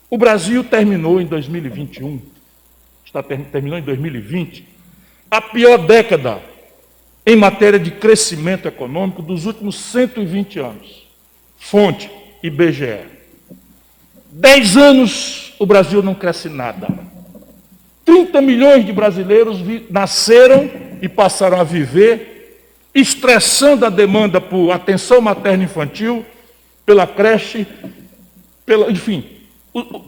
O Brasil terminou em 2021, terminou em 2020, a pior década em matéria de crescimento econômico dos últimos 120 anos. Fonte, IBGE. 10 anos o Brasil não cresce nada. 30 milhões de brasileiros nasceram e passaram a viver estressando a demanda por atenção materno-infantil, pela creche, enfim,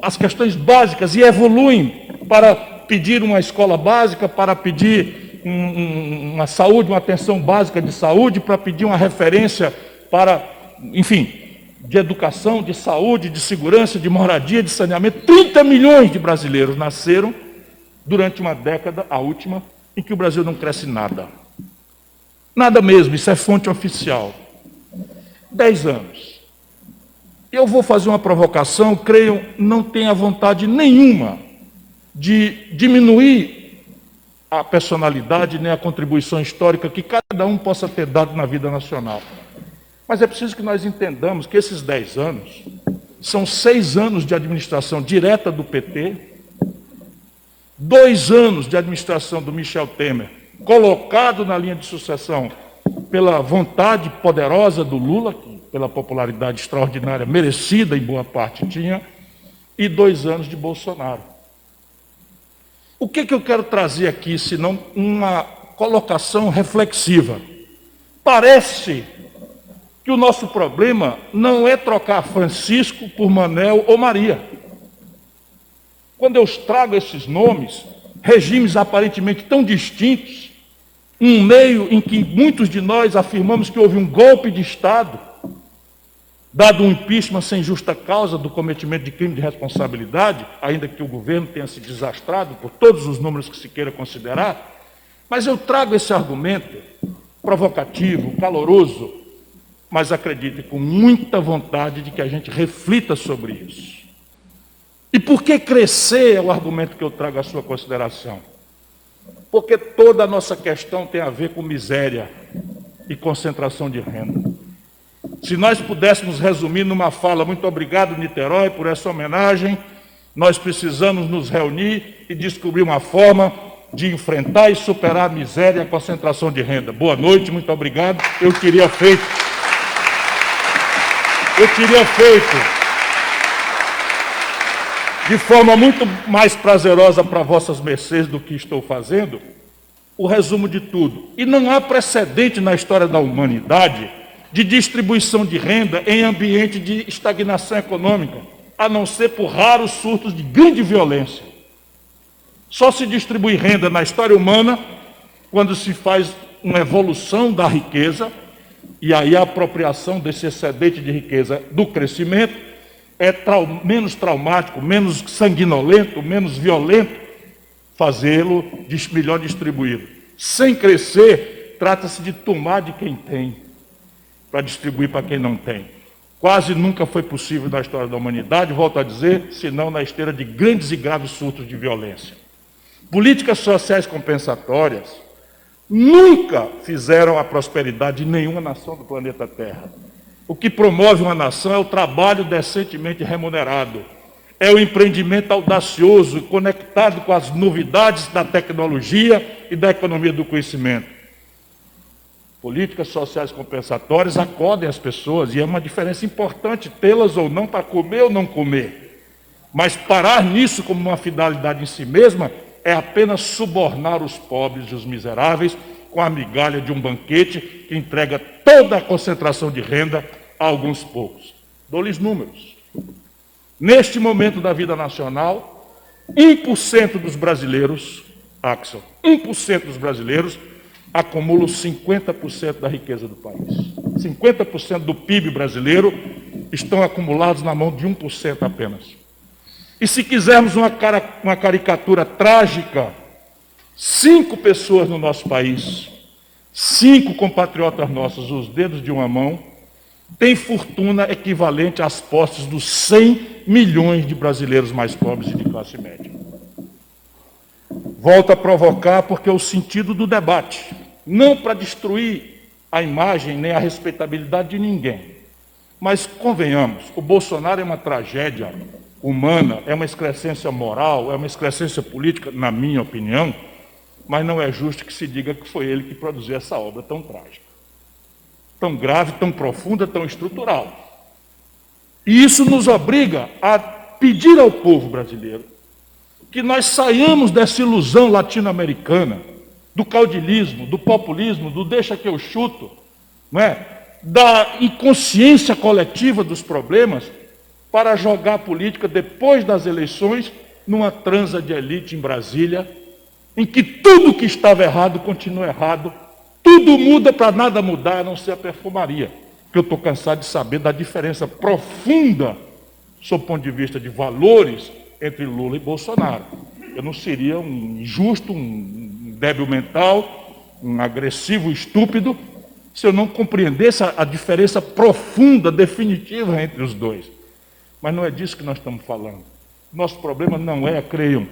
as questões básicas, e evoluem para pedir uma escola básica, para pedir uma saúde, uma atenção básica de saúde, para pedir uma referência para, enfim, de educação, de saúde, de segurança, de moradia, de saneamento. 30 milhões de brasileiros nasceram durante uma década, a última, em que o Brasil não cresce nada. Nada mesmo, isso é fonte oficial. 10 anos. Eu vou fazer uma provocação, creio, não tenha vontade nenhuma de diminuir a personalidade nem a contribuição histórica que cada um possa ter dado na vida nacional. Mas é preciso que nós entendamos que esses 10 anos são 6 anos de administração direta do PT, 2 anos de administração do Michel Temer, colocado na linha de sucessão pela vontade poderosa do Lula, que pela popularidade extraordinária, merecida em boa parte tinha, e 2 anos de Bolsonaro. O que eu quero trazer aqui, senão uma colocação reflexiva? Parece que o nosso problema não é trocar Francisco por Manel ou Maria. Quando eu trago esses nomes, regimes aparentemente tão distintos, um meio em que muitos de nós afirmamos que houve um golpe de Estado, dado um impeachment sem justa causa do cometimento de crime de responsabilidade, ainda que o governo tenha se desastrado por todos os números que se queira considerar, mas eu trago esse argumento provocativo, caloroso, mas acredite, com muita vontade de que a gente reflita sobre isso. E por que crescer é o argumento que eu trago à sua consideração? Porque toda a nossa questão tem a ver com miséria e concentração de renda. Se nós pudéssemos resumir numa fala, muito obrigado, Niterói, por essa homenagem, nós precisamos nos reunir e descobrir uma forma de enfrentar e superar a miséria e a concentração de renda. Boa noite, muito obrigado. Eu teria feito de forma muito mais prazerosa para vossas mercês do que estou fazendo, o resumo de tudo. E não há precedente na história da humanidade de distribuição de renda em ambiente de estagnação econômica, a não ser por raros surtos de grande violência. Só se distribui renda na história humana quando se faz uma evolução da riqueza, e aí a apropriação desse excedente de riqueza do crescimento é menos traumático, menos sanguinolento, menos violento, fazê-lo melhor distribuído. Sem crescer, trata-se de tomar de quem tem, para distribuir para quem não tem. Quase nunca foi possível na história da humanidade, volto a dizer, senão na esteira de grandes e graves surtos de violência. Políticas sociais compensatórias nunca fizeram a prosperidade de nenhuma nação do planeta Terra. O que promove uma nação é o trabalho decentemente remunerado, é o empreendimento audacioso, conectado com as novidades da tecnologia e da economia do conhecimento. Políticas sociais compensatórias acodem as pessoas, e é uma diferença importante tê-las ou não para comer ou não comer. Mas parar nisso como uma finalidade em si mesma é apenas subornar os pobres e os miseráveis com a migalha de um banquete que entrega toda a concentração de renda a alguns poucos. Dou-lhes números. Neste momento da vida nacional, 1% dos brasileiros, Axel, 1% dos brasileiros acumulam 50% da riqueza do país. 50% do PIB brasileiro estão acumulados na mão de 1% apenas. E se quisermos uma caricatura trágica, 5 pessoas no nosso país, 5 compatriotas nossos, os dedos de uma mão, têm fortuna equivalente às posses dos 100 milhões de brasileiros mais pobres e de classe média. Volto a provocar porque é o sentido do debate, não para destruir a imagem nem a respeitabilidade de ninguém. Mas convenhamos, o Bolsonaro é uma tragédia humana, é uma excrescência moral, é uma excrescência política, na minha opinião, mas não é justo que se diga que foi ele que produziu essa obra tão trágica, tão grave, tão profunda, tão estrutural. E isso nos obriga a pedir ao povo brasileiro que nós saiamos dessa ilusão latino-americana, do caudilismo, do populismo, do deixa que eu chuto, não é? Da inconsciência coletiva dos problemas, para jogar a política depois das eleições numa transa de elite em Brasília, em que tudo que estava errado continua errado, tudo muda para nada mudar, a não ser a perfumaria. Porque eu estou cansado de saber da diferença profunda, sob o ponto de vista de valores, entre Lula e Bolsonaro. Eu não seria um injusto, um débil mental, um agressivo estúpido, se eu não compreendesse a diferença profunda, definitiva entre os dois. Mas não é disso que nós estamos falando. Nosso problema não é, creiam,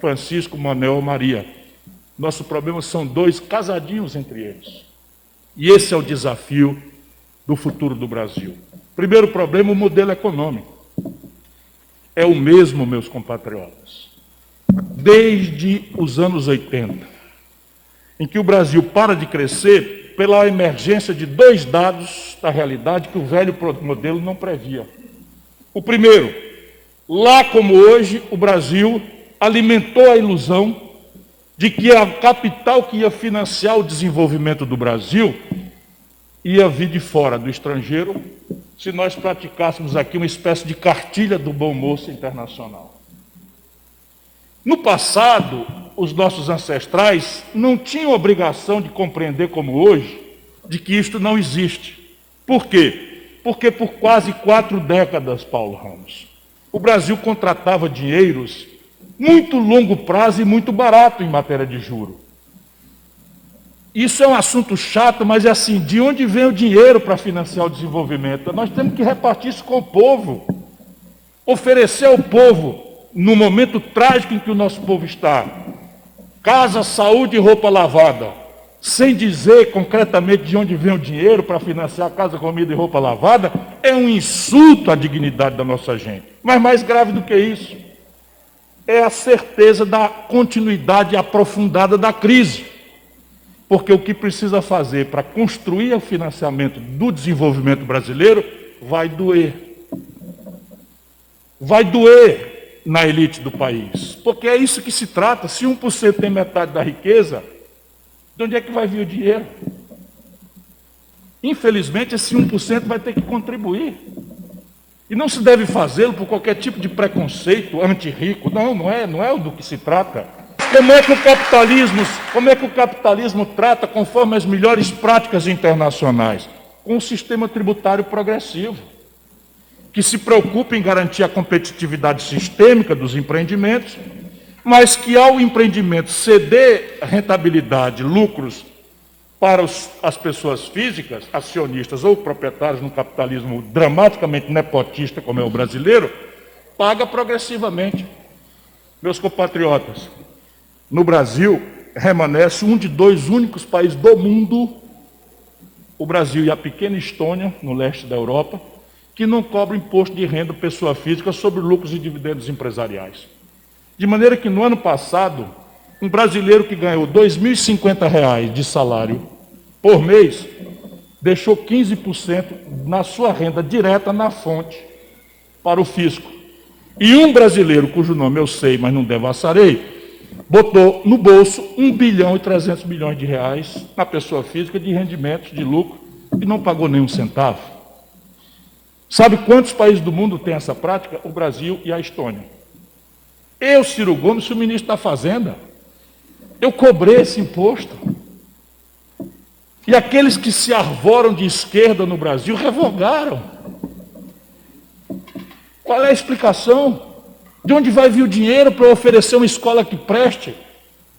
Francisco, Manuel ou Maria. Nosso problema são dois casadinhos entre eles. E esse é o desafio do futuro do Brasil. Primeiro problema, o modelo econômico. É o mesmo, meus compatriotas, desde os anos 80, em que o Brasil para de crescer pela emergência de dois dados da realidade que o velho modelo não previa. O primeiro, lá como hoje, o Brasil alimentou a ilusão de que a capital que ia financiar o desenvolvimento do Brasil ia vir de fora, do estrangeiro, se nós praticássemos aqui uma espécie de cartilha do bom moço internacional. No passado, os nossos ancestrais não tinham obrigação de compreender como hoje, de que isto não existe. Por quê? Porque por quase 4 décadas, Paulo Ramos, o Brasil contratava dinheiros muito longo prazo e muito barato em matéria de juro. Isso é um assunto chato, mas é assim, de onde vem o dinheiro para financiar o desenvolvimento? Nós temos que repartir isso com o povo, oferecer ao povo, no momento trágico em que o nosso povo está, casa, saúde e roupa lavada, sem dizer concretamente de onde vem o dinheiro para financiar casa, comida e roupa lavada, é um insulto à dignidade da nossa gente. Mas mais grave do que isso, é a certeza da continuidade aprofundada da crise. Porque o que precisa fazer para construir o financiamento do desenvolvimento brasileiro vai doer. Vai doer na elite do país. Porque é isso que se trata. Se 1% tem metade da riqueza, de onde é que vai vir o dinheiro? Infelizmente, esse 1% vai ter que contribuir. E não se deve fazê-lo por qualquer tipo de preconceito anti-rico. Não é do que se trata. Como é que o capitalismo trata conforme as melhores práticas internacionais? Com um sistema tributário progressivo, que se preocupa em garantir a competitividade sistêmica dos empreendimentos, mas que ao empreendimento ceder rentabilidade, lucros para as pessoas físicas, acionistas ou proprietários no capitalismo dramaticamente nepotista como é o brasileiro, paga progressivamente. Meus compatriotas, no Brasil, remanesce um de 2 únicos países do mundo, o Brasil e a pequena Estônia, no leste da Europa, que não cobram imposto de renda pessoa física sobre lucros e dividendos empresariais. De maneira que no ano passado, um brasileiro que ganhou R$ 2.050 de salário por mês, deixou 15% na sua renda direta na fonte para o fisco. E um brasileiro, cujo nome eu sei, mas não devassarei, botou no bolso R$ 1,3 bilhão na pessoa física de rendimentos, de lucro, e não pagou nenhum centavo. Sabe quantos países do mundo têm essa prática? O Brasil e a Estônia. Eu, Ciro Gomes, sou ministro da Fazenda. Eu cobrei esse imposto. E aqueles que se arvoram de esquerda no Brasil revogaram. Qual é a explicação? De onde vai vir o dinheiro para oferecer uma escola que preste,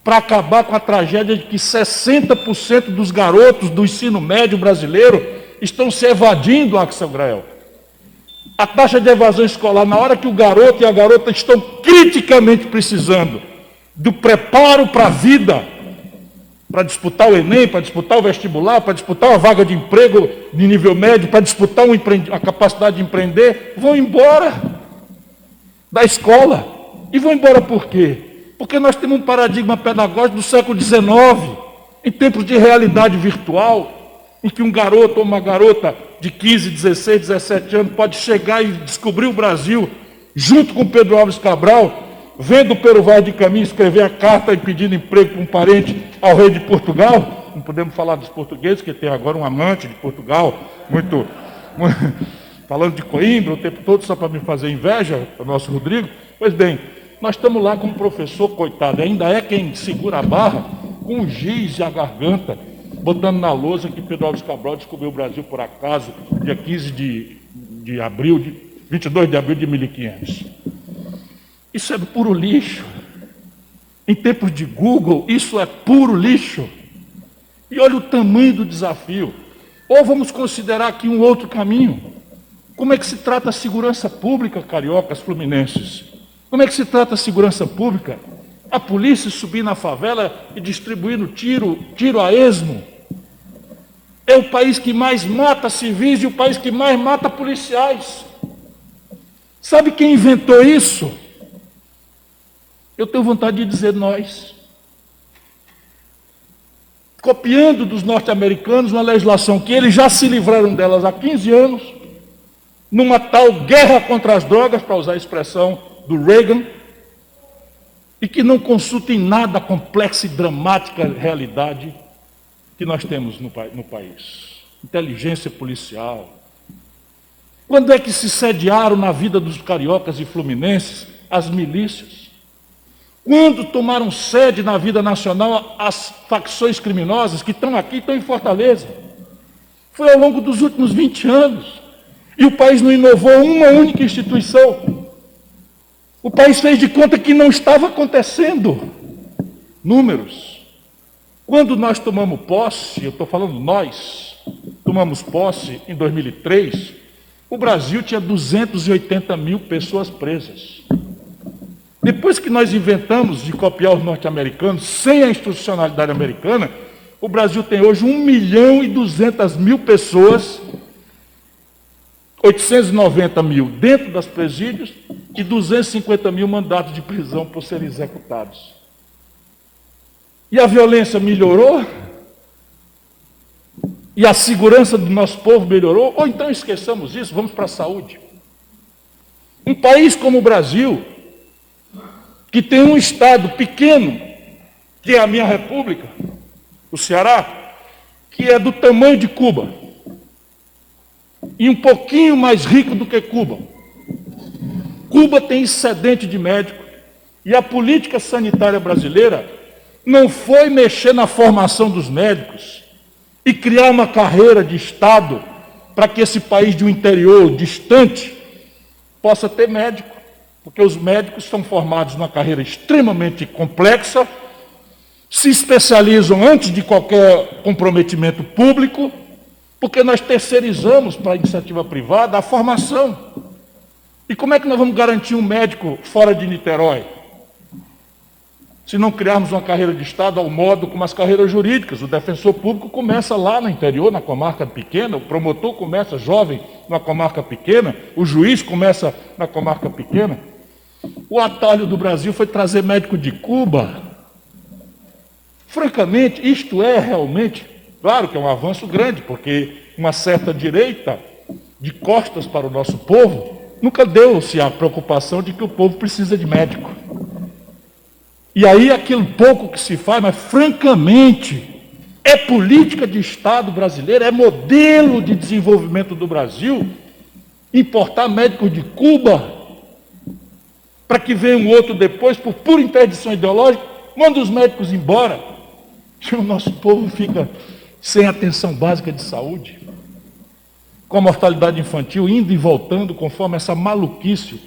para acabar com a tragédia de que 60% dos garotos do ensino médio brasileiro estão se evadindo, Axel Grael? A taxa de evasão escolar, na hora que o garoto e a garota estão criticamente precisando do preparo para a vida, para disputar o Enem, para disputar o vestibular, para disputar uma vaga de emprego de nível médio, para disputar a capacidade de empreender, vão embora. da escola. E vão embora por quê? Porque nós temos um paradigma pedagógico do século XIX, em tempos de realidade virtual, em que um garoto ou uma garota de 15, 16, 17 anos pode chegar e descobrir o Brasil, junto com Pedro Álvares Cabral, vendo o Pero Vaz de Caminha escrever a carta e pedindo emprego para um parente ao rei de Portugal. Não podemos falar dos portugueses, que tem agora um amante de Portugal, muito falando de Coimbra o tempo todo, só para me fazer inveja, o nosso Rodrigo. Pois bem, nós estamos lá com o professor, coitado, ainda é quem segura a barra, com o giz e a garganta, botando na lousa que Pedro Álvares Cabral descobriu o Brasil por acaso, dia 15 de abril, 22 de abril de 1500. Isso é puro lixo. Em tempos de Google, isso é puro lixo. E olha o tamanho do desafio. Ou vamos considerar aqui um outro caminho. Como é que se trata a segurança pública, cariocas, fluminenses? Como é que se trata a segurança pública? A polícia subir na favela e distribuindo tiro a esmo. É o país que mais mata civis e o país que mais mata policiais. Sabe quem inventou isso? Eu tenho vontade de dizer nós. Copiando dos norte-americanos uma legislação que eles já se livraram delas há 15 anos, numa tal guerra contra as drogas, para usar a expressão do Reagan, e que não consulta em nada a complexa e dramática realidade que nós temos no país. Inteligência policial. Quando é que se sediaram na vida dos cariocas e fluminenses as milícias? Quando tomaram sede na vida nacional as facções criminosas que estão aqui, estão em Fortaleza? Foi ao longo dos últimos 20 anos. E o país não inovou uma única instituição. O país fez de conta que não estava acontecendo. Números. Quando nós tomamos posse, eu estou falando nós, tomamos posse em 2003, o Brasil tinha 280 mil pessoas presas. Depois que nós inventamos de copiar os norte-americanos, sem a institucionalidade americana, o Brasil tem hoje 1.200.000 pessoas, 890 mil dentro das presídios e 250 mil mandatos de prisão por serem executados. E a violência melhorou? E a segurança do nosso povo melhorou? Ou então esqueçamos isso, vamos para a saúde. Um país como o Brasil, que tem um estado pequeno, que é a minha república, o Ceará, que é do tamanho de Cuba, e um pouquinho mais rico do que Cuba. Cuba tem excedente de médico, e a política sanitária brasileira não foi mexer na formação dos médicos e criar uma carreira de Estado para que esse país de um interior distante possa ter médico. Porque os médicos são formados numa carreira extremamente complexa, se especializam antes de qualquer comprometimento público, porque nós terceirizamos para a iniciativa privada a formação. E como é que nós vamos garantir um médico fora de Niterói? Se não criarmos uma carreira de Estado ao modo como as carreiras jurídicas. O defensor público começa lá no interior, na comarca pequena, o promotor começa jovem na comarca pequena, o juiz começa na comarca pequena. O atalho do Brasil foi trazer médico de Cuba. Francamente, isto é realmente, claro que é um avanço grande, porque uma certa direita, de costas para o nosso povo, nunca deu-se a preocupação de que o povo precisa de médico. E aí aquilo pouco que se faz, mas francamente, é política de Estado brasileira, é modelo de desenvolvimento do Brasil, importar médicos de Cuba, para que venha um outro depois, por pura interdição ideológica, manda os médicos embora. E o nosso povo fica sem atenção básica de saúde, com a mortalidade infantil indo e voltando conforme essa maluquice